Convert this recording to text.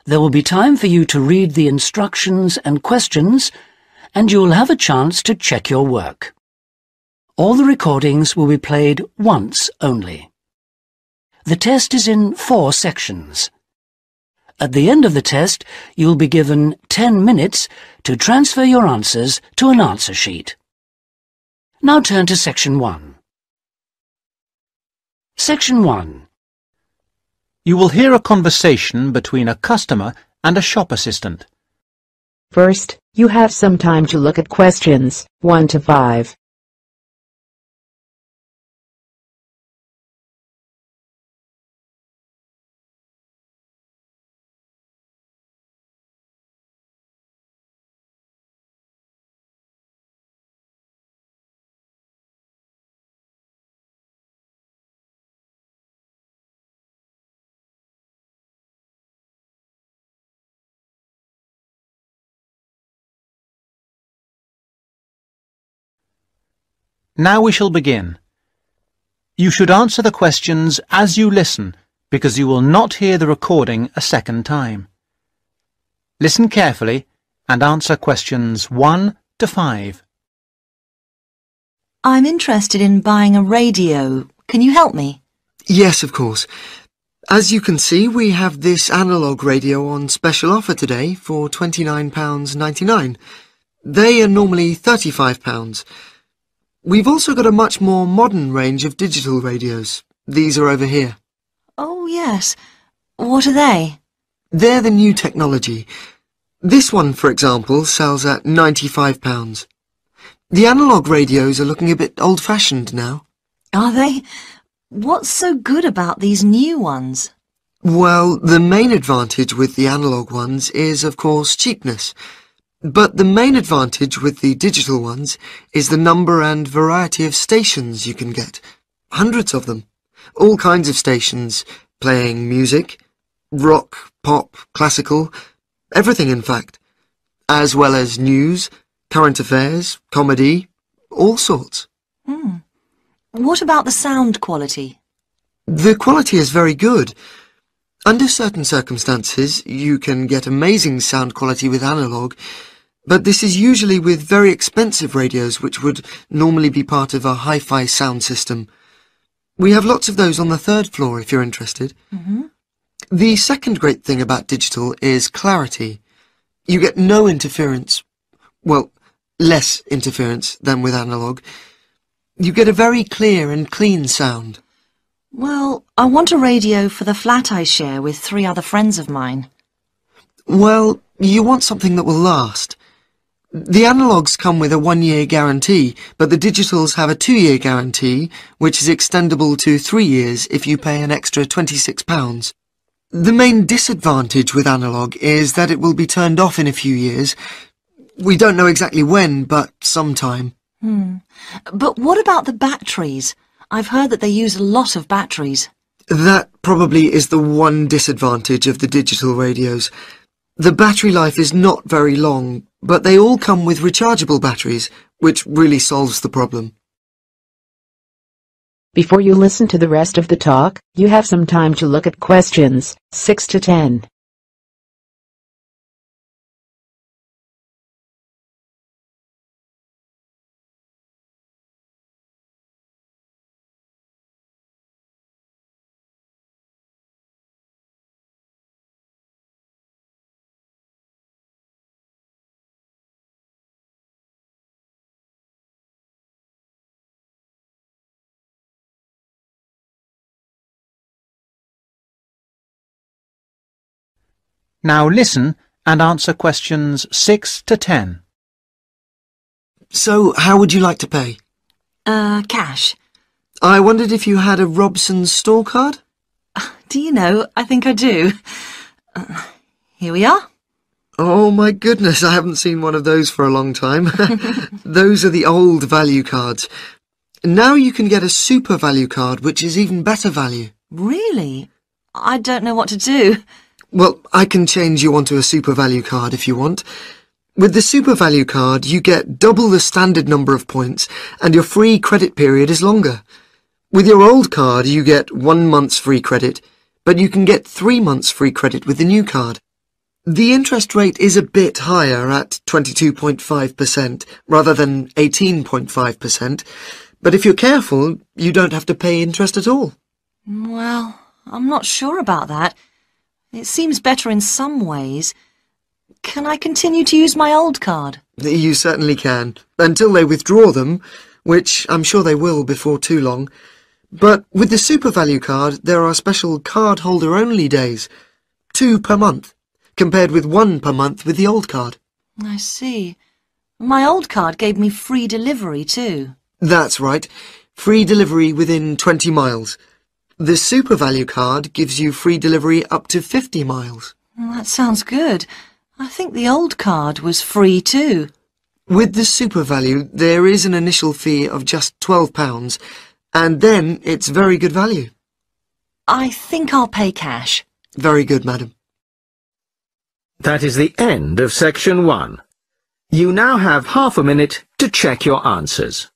There will be time for you to read the instructions and questions, and you will have a chance to check your work. All the recordings will be played once only. The test is in 4 sections. At the end of the test, you'll be given 10 minutes to transfer your answers to an answer sheet. Now turn to Section 1. Section 1. You will hear a conversation between a customer and a shop assistant. First, you have some time to look at questions 1 to 5. Now we shall begin. You should answer the questions as you listen, because you will not hear the recording a second time. Listen carefully and answer questions 1 to 5. I'm interested in buying a radio. Can you help me? Yes, of course. As you can see, we have this analogue radio on special offer today for £29.99. They are normally £35. We've also got a much more modern range of digital radios. These are over here. Oh, yes. What are they? They're the new technology. This one, for example, sells at £95. The analogue radios are looking a bit old-fashioned now. Are they? What's so good about these new ones? Well, the main advantage with the analogue ones is, of course, cheapness. But the main advantage with the digital ones is the number and variety of stations you can get. Hundreds of them. All kinds of stations, playing music, rock, pop, classical, everything in fact. As well as news, current affairs, comedy, all sorts. What about the sound quality? The quality is very good. Under certain circumstances, you can get amazing sound quality with analogue, but this is usually with very expensive radios which would normally be part of a hi-fi sound system. We have lots of those on the 3rd floor if you're interested. The second great thing about digital is clarity. You get no interference. Well, less interference than with analogue. You get a very clear and clean sound. Well, I want a radio for the flat I share with 3 other friends of mine. Well, you want something that will last. The analogues come with a 1-year guarantee, but the digitals have a 2-year guarantee, which is extendable to 3 years if you pay an extra £26. The main disadvantage with analogue is that it will be turned off in a few years. We don't know exactly when, but sometime. But what about the batteries? I've heard that they use a lot of batteries. That probably is the one disadvantage of the digital radios. The battery life is not very long, but they all come with rechargeable batteries, which really solves the problem. Before you listen to the rest of the talk, you have some time to look at questions 6 to 10. Now listen and answer questions 6 to 10. So, how would you like to pay? Cash. I wondered if you had a Robson's store card? Do you know, I think I do. Here we are. Oh my goodness, I haven't seen one of those for a long time. Those are the old value cards. Now you can get a super value card, which is even better value. Really? I don't know what to do. Well, I can change you onto a super value card if you want. With the super value card, you get double the standard number of points and your free credit period is longer. With your old card, you get 1 month's free credit, but you can get 3 months free credit with the new card. The interest rate is a bit higher at 22.5% rather than 18.5%, but if you're careful, you don't have to pay interest at all. Well, I'm not sure about that. It seems better in some ways. Can I continue to use my old card? You certainly can, until they withdraw them, which I'm sure they will before too long. But with the SuperValue card, there are special card-holder-only days, 2 per month, compared with 1 per month with the old card. I see. My old card gave me free delivery too. That's right, free delivery within 20 miles. The SuperValue card gives you free delivery up to 50 miles. Well, that sounds good. I think the old card was free too. With the SuperValue, there is an initial fee of just £12, and then it's very good value. I think I'll pay cash. Very good, madam. That is the end of section 1. You now have half a minute to check your answers.